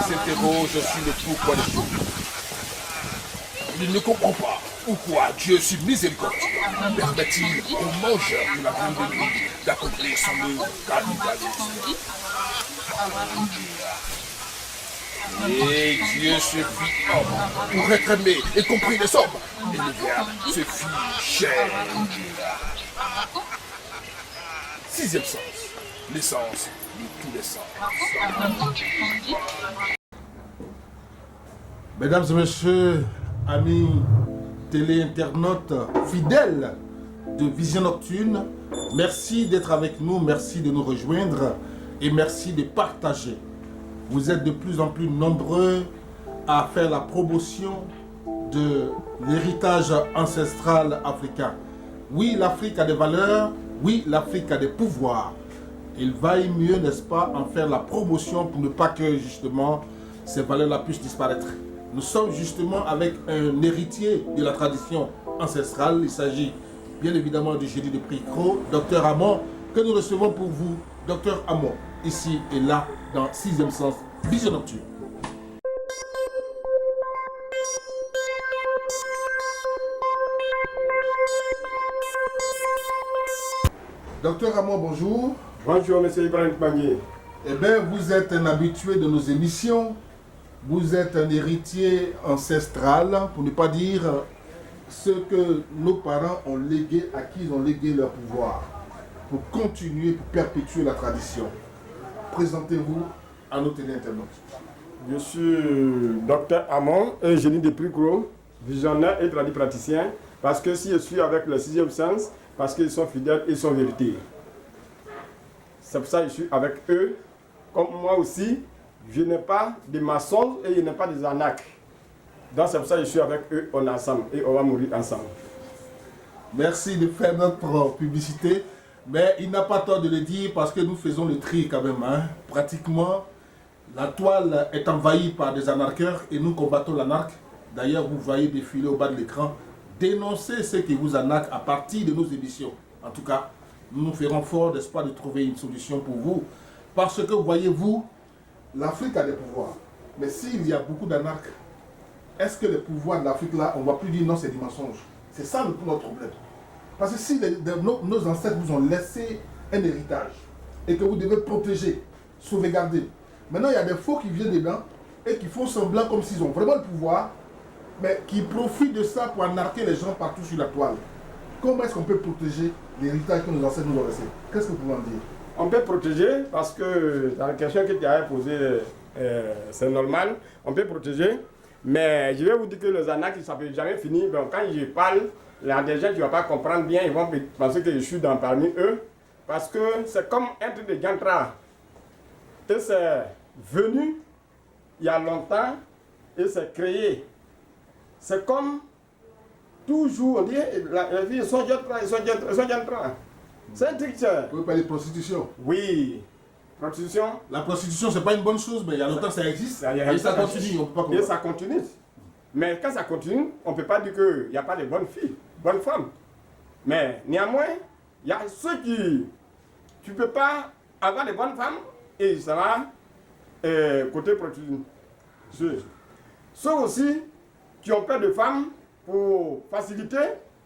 S'interroge sur le pourquoi des choses. Il ne comprend pas pourquoi Dieu, sur miséricorde, permet-il aux mangeurs de la viande de lui d'accomplir son œuvre capitalisme. Et Dieu se fit homme pour être aimé et compris des hommes. Et le Verbe se fit chair. Sixième sens, l'essence de tous les sens. Mesdames et messieurs, amis téléinternautes fidèles de Vision Nocturne, merci d'être avec nous, merci de nous rejoindre et merci de partager. Vous êtes de plus en plus nombreux à faire la promotion de l'héritage ancestral africain. Oui, l'Afrique a des valeurs, oui, l'Afrique a des pouvoirs. Il vaille mieux, n'est-ce pas, en faire la promotion pour ne pas que justement ces valeurs-là puissent disparaître. Nous sommes justement avec un héritier de la tradition ancestrale. Il s'agit bien évidemment du génie de Pricro, Dr Amon, que nous recevons pour vous. Dr Amon, ici et là, dans Sixième Sens, Vision Nocturne. Dr Amon, bonjour. Bonjour, monsieur Ibrahim Kmangi. Eh bien, vous êtes un habitué de nos émissions. Vous êtes un héritier ancestral, pour ne pas dire ce que nos parents ont légué, à qui ils ont légué leur pouvoir, pour continuer, pour perpétuer la tradition. Présentez-vous à nos téléinternautes. Je suis docteur Amon, un génie de Pricro, visionnaire et tradipraticien, parce que si je suis avec le sixième sens, parce qu'ils sont fidèles et sont vérité. C'est pour ça que je suis avec eux, comme moi aussi. Je n'ai pas de maçons et je n'ai pas des arnaques. Donc c'est pour ça que je suis avec eux, on est ensemble et on va mourir ensemble. Merci de faire notre publicité, mais il n'a pas tort de le dire parce que nous faisons le tri quand même. Hein. Pratiquement, la toile est envahie par des anarcheurs et nous combattons l'anarque. D'ailleurs, vous voyez défiler au bas de l'écran, dénoncer ceux qui vous anarquent à partir de nos émissions. En tout cas, nous nous ferons fort d'espoir de trouver une solution pour vous. Parce que, voyez-vous, l'Afrique a des pouvoirs, mais s'il y a beaucoup d'anarches, est-ce que les pouvoirs de l'Afrique là, on ne va plus dire non, c'est du mensonge? C'est ça notre problème. Parce que si nos ancêtres vous ont laissé un héritage et que vous devez protéger, sauvegarder, maintenant il y a des faux qui viennent dedans et qui font semblant comme s'ils ont vraiment le pouvoir, mais qui profitent de ça pour anarquer les gens partout sur la toile. Comment est-ce qu'on peut protéger l'héritage que nos ancêtres nous ont laissé? Qu'est-ce que vous pouvez en dire? On peut protéger parce que dans la question que tu as posée, c'est normal, on peut protéger. Mais je vais vous dire que les arnaques, ça ne peut jamais finir. Donc, quand je parle, il y a des gens qui ne vont pas comprendre bien, ils vont penser que je suis parmi eux. Parce que c'est comme un truc de Gantra. Et c'est venu il y a longtemps et c'est créé. C'est comme toujours, on dit, les filles sont Gantra. C'est un truc. Vous pouvez parler de prostitution? Oui. Prostitution. La prostitution, c'est pas une bonne chose, mais il y a longtemps que ça existe. Et ça continue, on peut pas comprendre. Et ça continue. Mais quand ça continue, on ne peut pas dire qu'il n'y a pas de bonnes filles, bonnes femmes. Mais néanmoins, il y a ceux qui... Tu ne peux pas avoir de bonnes femmes et ça va côté prostitution. Ceux aussi qui ont peur de femmes, pour faciliter,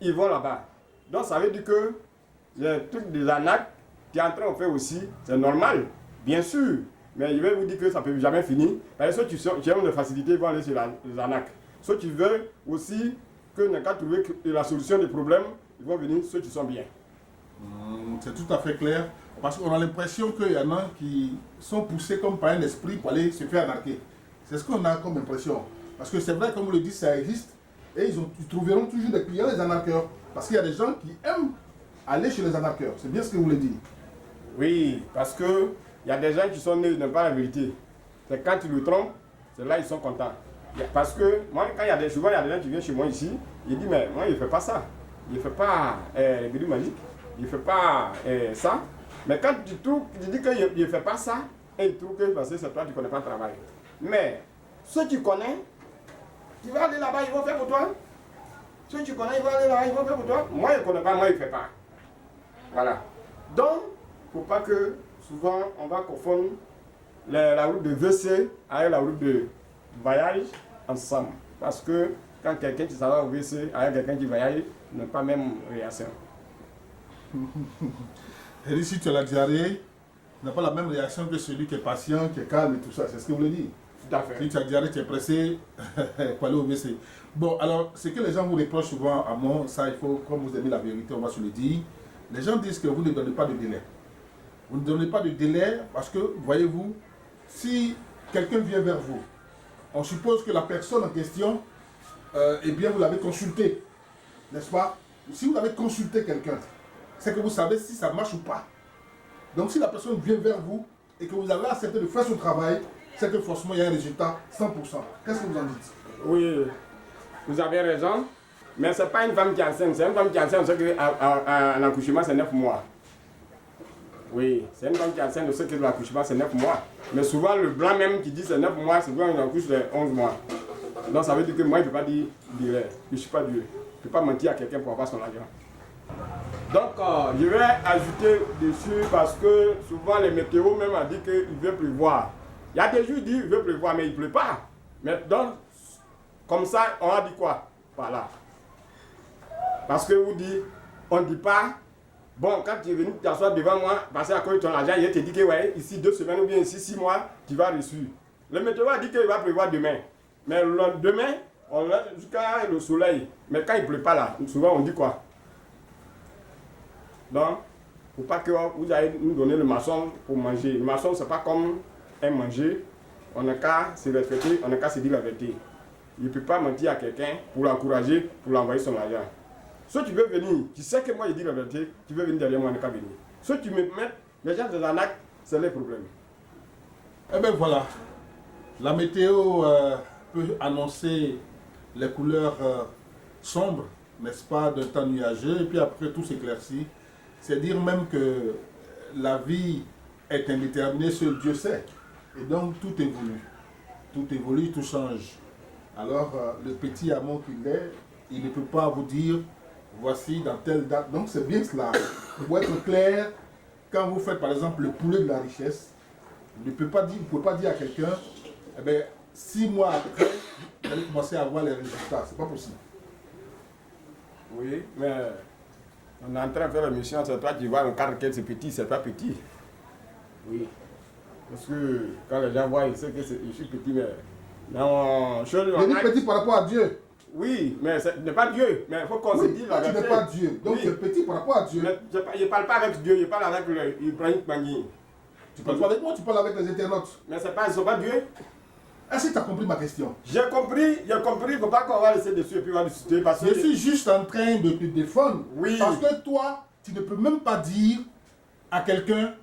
ils vont là-bas. Donc ça veut dire que le truc des arnaques, tu es en train de faire aussi, c'est normal, bien sûr. Mais je vais vous dire que ça ne peut jamais finir. Parce que ceux qui aiment de facilité, ils vont aller sur les arnaques. Ceux qui veulent aussi que n'a qu'à trouver la solution des problèmes, ils vont venir, ceux qui sont bien. C'est tout à fait clair. Parce qu'on a l'impression qu'il y en a qui sont poussés comme par un esprit pour aller se faire arnaquer. C'est ce qu'on a comme impression. Parce que c'est vrai, comme vous le dites, ça existe. Et ils trouveront toujours des clients, les arnaqueurs. Parce qu'il y a des gens qui aiment aller chez les arnaqueurs. C'est bien ce que vous voulez dire. Oui, parce que il y a des gens qui sont nés, ils n'ont pas la vérité. C'est quand tu le trompes, c'est là ils sont contents. Parce que moi, quand souvent il y a des gens qui viennent chez moi ici, ils disent mais moi il ne fait pas ça. Il ne fait pas les guéris magiques. Il ne fait pas ça. Mais quand tu dis qu'il ne fait pas ça, et il trouve que parce que c'est toi, tu ne connais pas le travail. Mais ceux qui connaissent, tu vas aller là-bas, ils vont faire pour toi. Si tu connais, il va aller là, il va faire pour toi. Moi, je ne connais pas, moi, il ne fait pas. Voilà. Donc, il ne faut pas que souvent on va confondre la route de WC avec la route de voyage ensemble. Parce que quand quelqu'un qui s'en va au WC avec quelqu'un qui voyage, n'a pas même réaction. Et si tu as la diarrhée, tu n'as pas la même réaction que celui qui est patient, qui est calme et tout ça. C'est ce que vous voulez dire. Tout à fait. Si tu as la diarrhée, tu es pressé pour aller au WC. Bon, alors, ce que les gens vous reprochent souvent à moi, ça, il faut, comme vous aimez la vérité, on va se le dire. Les gens disent que vous ne donnez pas de délai. Vous ne donnez pas de délai parce que, voyez-vous, si quelqu'un vient vers vous, on suppose que la personne en question, eh bien, vous l'avez consulté, n'est-ce pas? Si vous avez consulté quelqu'un, c'est que vous savez si ça marche ou pas. Donc, si la personne vient vers vous et que vous avez accepté de faire son travail, c'est que forcément, il y a un résultat 100%. Qu'est-ce que vous en dites? Oui, vous avez raison. Mais ce n'est pas une femme qui est enceinte. C'est une femme qui est enceinte, on sait qu'un accouchement, c'est 9 mois. Oui, c'est une femme qui est enceinte, on sait que l'accouchement, c'est 9 mois. Mais souvent, le blanc même qui dit c'est 9 mois, c'est souvent une accouche de 11 mois. Donc ça veut dire que moi, je ne peux pas dire direct. Je ne suis pas Dieu. Je ne peux pas mentir à quelqu'un pour avoir son argent. Donc, je vais ajouter dessus parce que souvent, les météos même ont dit qu'il veut pleuvoir. Il y a des jours qui disent qu'il veut pleuvoir, mais il ne pleut pas. Mais donc, comme ça, on a dit quoi? Voilà. Parce que vous dites, on ne dit pas, bon, quand tu es venu t'asseoir devant moi, passer à cause de ton argent, il te dit que ouais, ici 2 semaines ou bien ici 6 mois, tu vas reçu. Le météo a dit qu'il va pleuvoir demain. Mais demain, on a jusqu'à le soleil. Mais quand il ne pleut pas là, souvent on dit quoi? Donc, il ne faut pas que vous allez nous donner le maçon pour manger. Le maçon, ce n'est pas comme un manger. On n'a qu'à se respecter, on n'a qu'à se dire la vérité. Il ne peut pas mentir à quelqu'un pour l'encourager, pour l'envoyer son argent. Si tu veux venir, tu sais que moi je dis la vérité, tu veux venir derrière moi, on n'a qu'à venir. Si tu me mets les gens de l'arnaque, c'est les problèmes. Eh bien voilà, la météo peut annoncer les couleurs sombres, n'est-ce pas, d'un temps nuageux, et puis après tout s'éclaircit. C'est dire même que la vie est indéterminée, seul Dieu sait. Et donc tout évolue, tout change. Alors le petit amour qu'il est, il ne peut pas vous dire voici dans telle date. Donc c'est bien cela. Pour être clair, quand vous faites par exemple le poulet de la richesse, vous ne pouvez pas dire à quelqu'un, eh bien, 6 mois après, vous allez commencer à voir les résultats. C'est pas possible. Oui, mais on est en train de faire la mission, c'est toi qui vois un cadre que c'est petit, c'est pas petit. Oui. Parce que quand les gens voient, ils savent que je suis petit, mais non, Je dis petit par rapport à Dieu. Oui, mais ce n'est pas Dieu. Mais il faut qu'on se dise la vérité. Tu n'es pas Dieu. Donc tu es petit par rapport à Dieu. Mais je ne parle pas avec Dieu, je parle avec Ibrahim Magui. Tu parles pas avec moi, tu parles avec les internautes. Mais ils ne sont pas Dieu. Est-ce que tu as compris ma question? J'ai compris, il ne faut pas qu'on va laisser dessus et puis on va discuter. Parce que je suis juste en train de te défendre. Oui. Parce que toi, tu ne peux même pas dire à quelqu'un,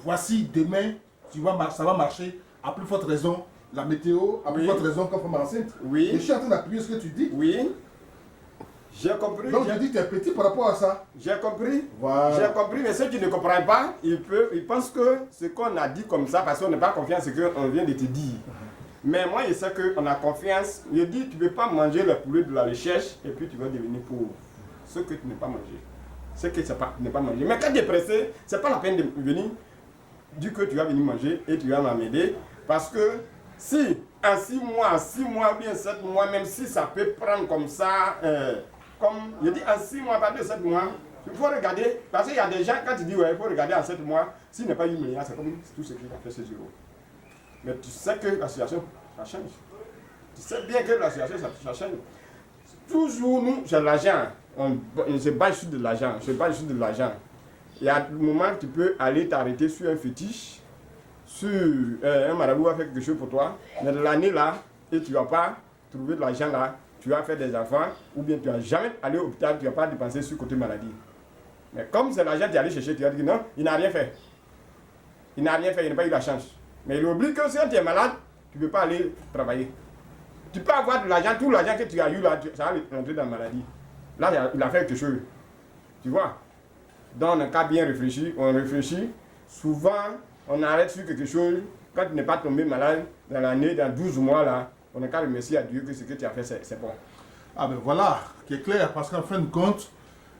voici demain, tu vois, ça va marcher. À plus forte raison, la météo, à plus forte raison quand on est enceinte. Oui. Et je suis en train d'appuyer ce que tu dis. Oui. J'ai compris. Donc je dis que tu es petit par rapport à ça. J'ai compris. Voilà. J'ai compris, mais ceux qui ne comprennent pas, ils pensent que ce qu'on a dit comme ça, parce qu'on n'a pas confiance en ce qu'on vient de te dire. Mais moi, je sais qu'on a confiance. Je dis, tu ne peux pas manger le poulet de la recherche et puis tu vas devenir pauvre. Ce que tu n'as pas mangé. Ce que tu n'as pas mangé. Mais quand tu es pressé, ce n'est pas la peine de venir dire que tu vas venir manger et tu vas m'amener. Parce que si en 6 mois, bien 7 mois, même si ça peut prendre comme ça, comme je dis en 6 mois, pas de 7 mois, il faut regarder, parce qu'il y a des gens, quand tu dis ouais, il faut regarder en 7 mois, s'il n'est pas 8 milliards, c'est comme tout ce qu'il a fait, c'est 0. Mais tu sais que la situation, ça change. Tu sais bien que la situation, ça change. Toujours, nous, c'est l'argent. On se base sur de l'argent. Il y a un moment où tu peux aller t'arrêter sur un fétiche, sur un marabout va faire quelque chose pour toi, mais de l'année là, et tu ne vas pas trouver de l'argent là, tu vas faire des enfants, ou bien tu ne vas jamais aller au hôpital, tu ne vas pas dépenser sur le côté maladie. Mais comme c'est l'argent que tu es allé chercher, tu vas dire non, il n'a rien fait. Il n'a pas eu la chance. Mais il oublie que si tu es malade, tu ne peux pas aller travailler. Tu peux avoir de l'argent, tout l'argent que tu as eu là, ça va rentrer dans la maladie. Là, il a fait quelque chose. Tu vois? Donc, on n'a qu'à bien réfléchir. On réfléchit. Souvent, on arrête sur quelque chose. Quand tu n'es pas tombé malade dans l'année, dans 12 mois, là, on n'a qu'à remercier à Dieu que ce que tu as fait, c'est bon. Ah ben voilà, qui est clair, parce qu'en fin de compte,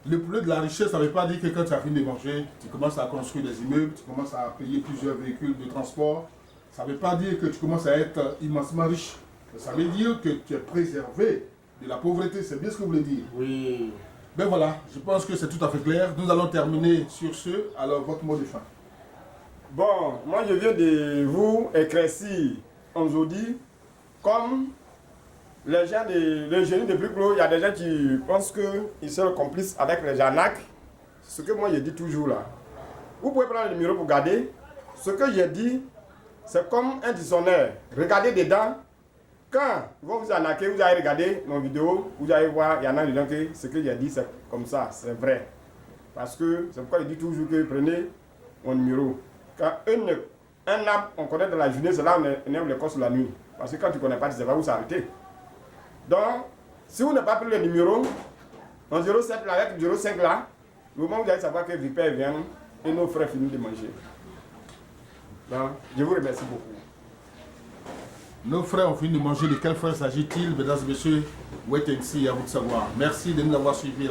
le poulet de la richesse, ça ne veut pas dire que quand tu as fini de manger, tu commences à construire des immeubles, tu commences à payer plusieurs véhicules de transport. Ça ne veut pas dire que tu commences à être immensement riche. Ça veut dire que tu es préservé de la pauvreté, c'est bien ce que vous voulez dire. Oui. Ben voilà, je pense que c'est tout à fait clair. Nous allons terminer sur ce. Alors, votre mot de fin. Bon, moi je viens de vous éclaircir aujourd'hui, comme les gens le génie de Briclo, il y a des gens qui pensent qu'ils sont complices avec les arnaques. Ce que moi je dis toujours là. Vous pouvez prendre le numéro pour garder. Ce que j'ai dit, c'est comme un dictionnaire. Regardez dedans. Quand ils vont vous arnaquer, vous allez regarder nos vidéos, vous allez voir, il y en a dedans que ce que j'ai dit, c'est comme ça, c'est vrai. Parce que c'est pourquoi je dis toujours que prenez mon numéro. Quand un arbre, on connaît dans la journée, c'est là on aime les courses la nuit. Parce que quand tu ne connais pas, tu ne sais pas où s'arrêter. Donc, si vous n'avez pas pris le numéro, en 07 là, avec 05 là, le moment où vous allez savoir que Vipère vient et nos frères finissent de manger. Donc, je vous remercie beaucoup. Nos frères ont fini de manger. De quel frère s'agit-il, mesdames et messieurs? Wait and see, à vous de savoir. Merci de nous avoir suivis.